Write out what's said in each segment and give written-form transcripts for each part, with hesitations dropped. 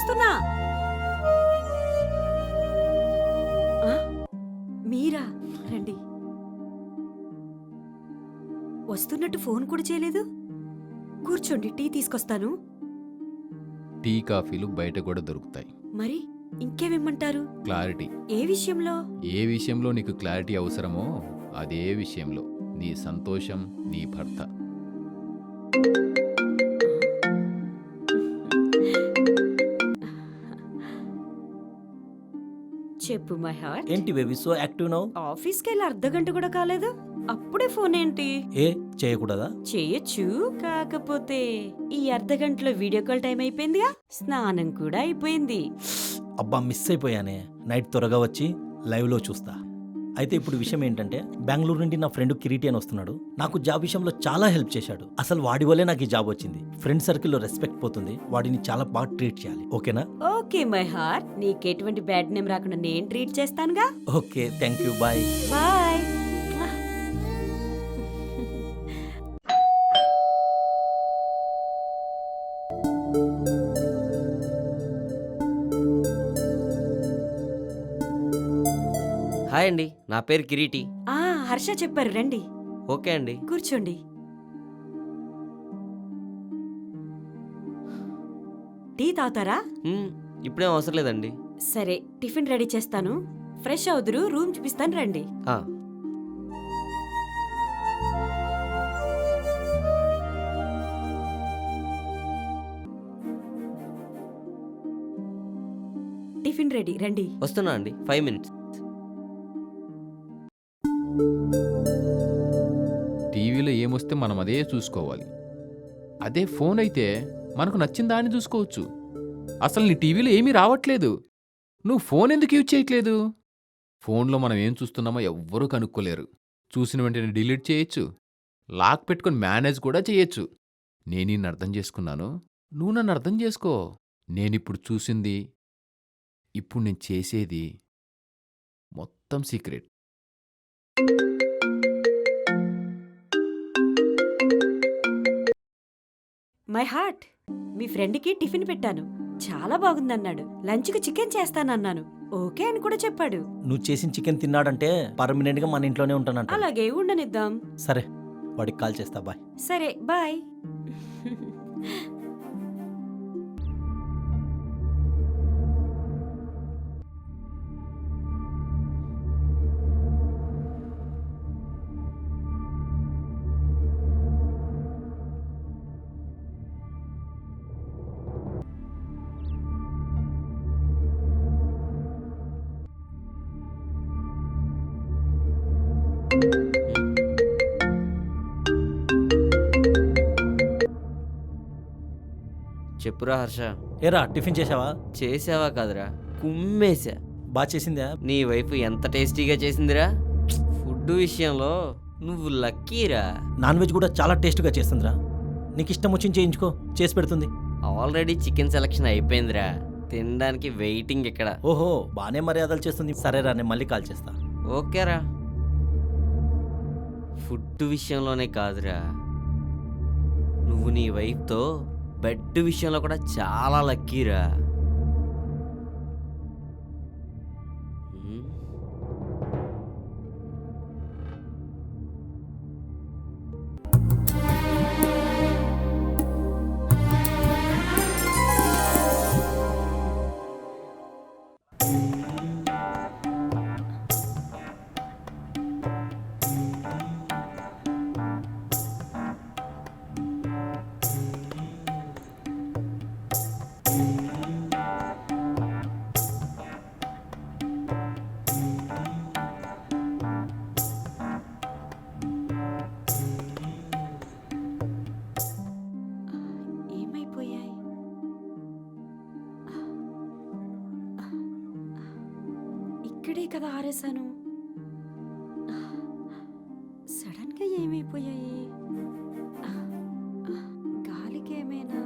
వస్తున్నా. ఆ, మీరా? రండి. వస్తున్నట్టు ఫోన్ కూడా చేయలేదు. కూర్చోండి, టీ తీసుకొస్తాను. టీ కాఫీలు బయట కూడా దొరుకుతాయి. మరి ఇంకేమిమ్మంటారు? క్లారిటీ. ఏ విషయంలో? ఏ విషయంలో నీకు క్లారిటీ అవసరమో అదే విషయంలో. నీ సంతోషం, నీ భర్త. చెప్పు మై హార్ట్. ఏంటి బేబీ సో యాక్టివ్ నౌ? ఆఫీస్కి వెళ్ళి అర్ధగంట కూడా కాలేదు, అప్పుడే ఫోన్ ఏంటి? ఏ చేయకూడదా? చేయొచ్చు, కాకపోతే ఈ అర్ధగంటలో వీడియో కాల్ టైం అయిపోయిందిగా, స్నానం కూడా అయిపోయింది. అబ్బా మిస్ అయిపోయానే. నైట్ త్వరగా వచ్చి లైవ్ లో చూస్తా. అయితే ఇప్పుడు విషయం ఏంటంటే, బెంగళూరు నుండి నా ఫ్రెండ్ కిరీటి అని వస్తున్నాడు. నాకు జాబ్ విషయంలో చాలా హెల్ప్ చేశాడు. అసలు వాడి వల్లే నాకు ఈ జాబ్ వచ్చింది. ఫ్రెండ్ సర్కిల్లో రెస్పెక్ట్ పోతుంది. వాడిని చాలా బాగా ట్రీట్ చేయాలి, ఓకేనా? ఓకే మై హార్ట్, నీకెటువంటి బ్యాడ్ నేమ్ రాకుండా నేను ట్రీట్ చేస్తానుగా. Okay, thank you, bye. Bye. Hi అండి, నా పేరు కిరీటి. హర్ష చెప్పారు, రండి ఓకే అండి. కూర్చోండి. టీ తాగుతారా? ఇప్పుడేం అవసరం లేదండి. సరే, టిఫిన్ రెడీ చేస్తాను. ఫ్రెష్ అవుదురు, రూమ్ చూపిస్తాను, రండి. ఆ, టిఫిన్ రెడీ, రండి. వస్తున్నా అండి, 5 minutes. టీవీలో ఏమొస్తే మనం అదే చూసుకోవాలి. అదే ఫోన్ అయితే మనకు నచ్చిన దాన్ని చూసుకోవచ్చు. అసలు నీ టీవీలో ఏమీ రావట్లేదు, నువ్వు ఫోన్ ఎందుకు యూజ్ చేయట్లేదు? ఫోన్లో మనం ఏం చూస్తున్నామో ఎవ్వరూ కనుక్కోలేరు. చూసిన వెంటనే డిలీట్ చేయొచ్చు, లాక్ పెట్టుకొని మేనేజ్ కూడా చేయొచ్చు. నేను నిన్ను అర్థం చేసుకున్నాను, నువ్వు నన్ను అర్థం చేసుకో. నేనిప్పుడు చూసింది, ఇప్పుడు నేను చేసేది మొత్తం సీక్రెట్. మై హార్ట్, మీ ఫ్రెండ్కి టిఫిన్ పెట్టాను, చాలా బాగుందన్నాడు. లంచ్కి చికెన్ చేస్తానన్నాను, ఓకే అని కూడా చెప్పాడు. నువ్వు చేసిన చికెన్ తిన్నాడంటే పర్మనెంట్ గా మన ఇంట్లోనే ఉంటానంట. అలాగే ఉండనిద్దాం. సరే, వాడికి కాల్ చేస్తా, బాయ్. సరే, బాయ్. చెప్పురా హర్ష. ఏరా, టిఫిన్ చేసావా? చేసావా కాదురా, కుమ్మేశా. బాగా చేసిందా? నీ వైఫ్ ఎంత టేస్టీగా చేసిందిరా. ఫుడ్ విషయంలో నువ్వు లక్కీరా. నాన్ వెజ్ కూడా చాలా టేస్ట్గా చేస్తుందిరా. నీకు ఇష్టం వచ్చింది చేయించుకో, చేసి పెడుతుంది. ఆల్రెడీ చికెన్ సెలక్షన్ అయిపోయిందిరా, తినడానికి వెయిటింగ్ ఇక్కడ. ఓహో, బాగానే మర్యాదలు చేస్తుంది. సరేరా, నేను మళ్ళీ కాల్ చేస్తా. ఓకేరా. ఫుడ్ విషయంలోనే కాదురా, నువ్వు నీ వైఫ్తో బెడ్ విషయంలో కూడా చాలా లక్కీరా. ఏమైపోయాయి? ఇక్కడే కదా ఆరేశాను. సడన్ గా ఏమైపోయాయి? గాలికి ఏమైనా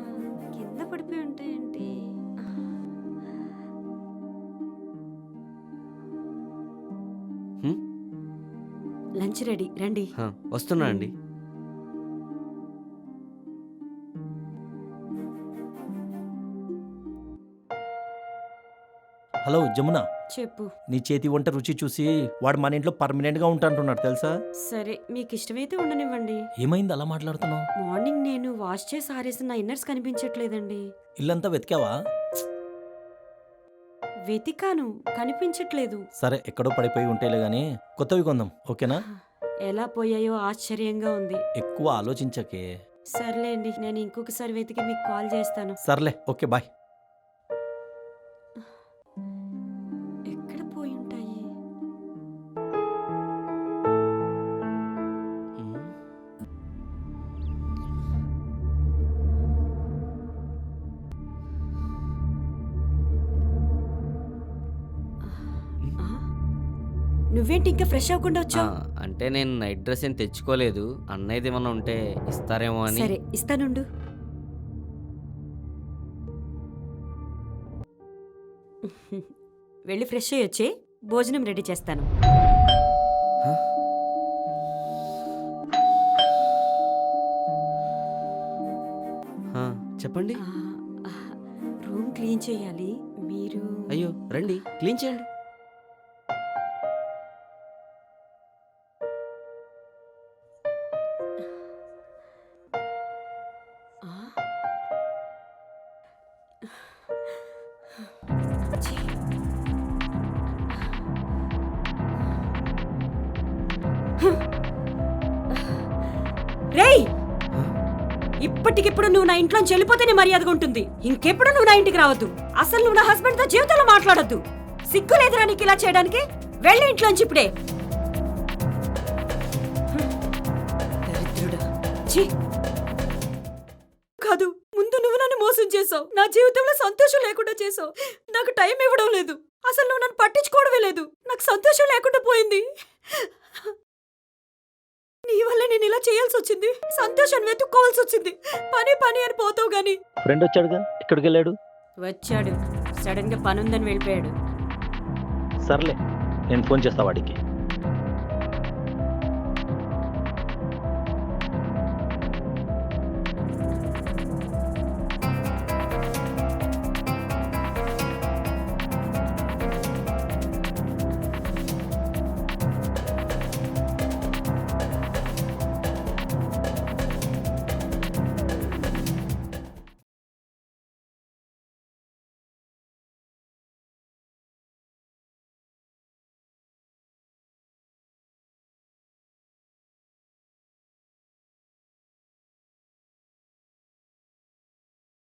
కింద పడిపోయి ఉంటాయేంటి? లంచ్ రెడీ, రండి. వస్తున్నా అండి. హలో జమున, చెప్పు. నీ చేతి వంట రుచి చూసి వాడు మన ఇంట్లో పర్మనెంట్గా ఉంటాంటున్నాడు తెలుసా? సరే, మీకు ఇష్టమైతే ఉండనివ్వండి. ఏమైంది అలా మాట్లాడుతున్నావు? మార్నింగ్ నేను వాష్ చేసి ఆరేసిన నా ఇన్నర్స్ కనిపించట్లేదండి. ఇల్లంతా వెతికావా? వెతికాను, కనిపించట్లేదు. సరే, ఎక్కడో పడిపోయి ఉంటేలే గానీ కొత్తవి కొందాం, ఓకేనా? ఎలా పోయాయో ఆశ్చర్యంగా ఉంది. ఎక్కువ ఆలోచించకే. సర్లేండి, నేను ఇంకొకసారి వెతికి మీకు కాల్ చేస్తాను. సర్లే, ఓకే, బాయ్. ఎక్కడ పోయి ఉంటాయి? ఆ? నువ్వేంటి ఇంకా ఫ్రెష్ అవ్వకుండా ఆ, వచ్చావు? అంటే నేను నైట్ డ్రెస్ ఏం తెచ్చుకోలేదు. అన్నయ్యది ఏమన్నా ఉంటే ఇస్తారేమో అని. సరే, ఇస్తానుండు. వెళ్ళి ఫ్రెష్ అయ్యి వచ్చే, భోజనం రెడీ చేస్తాను. హ? ఆ, చెప్పండి. రూమ్ క్లీన్ చేయాలి. మీరు అయ్యో రండి, క్లీన్ చేయండి. ఆ? ఛీ. రేయ్, ఇప్పటికిప్పుడు నువ్వు నా ఇంట్లోంచి వెళ్ళిపోతేనే మర్యాదగా ఉంటుంది. ఇంకెప్పుడు నువ్వు నా ఇంటికి రావద్దు. అసలు నువ్వు నా హస్బెండ్ తో జీవితంలో మాట్లాడొద్దు. సిగ్గు లేదురా నీకు ఇలా చేయడానికి? వెళ్ళి ఇంట్లోంచి ఇప్పుడే. దరిద్రుడా. ఛీ. కాదు, ముందు నువ్వు నన్ను మోసం చేసావు. నా జీవితంలో సంతోషం లేకుండా చేసావు. నాకు టైం ఇవ్వడం లేదు. అసలు నువ్వు నన్ను పట్టించుకోవడమే లేదు. నాకు సంతోషం లేకుండా పోయింది. నీ వల్ల నేను ఇలా చేయాల్సి వచ్చింది. సంతోషాన్ని వెతుక్కోవాల్సి వచ్చింది. పని పని అని పోతావు గాని. ఫ్రెండ్ వచ్చాడుగా, ఎక్కడికి వెళ్ళాడు? వచ్చాడు, సడన్ గా పనుందని వెళ్ళిపోయాడు. సర్లే, నేను ఫోన్ చేస్తా వాడికి.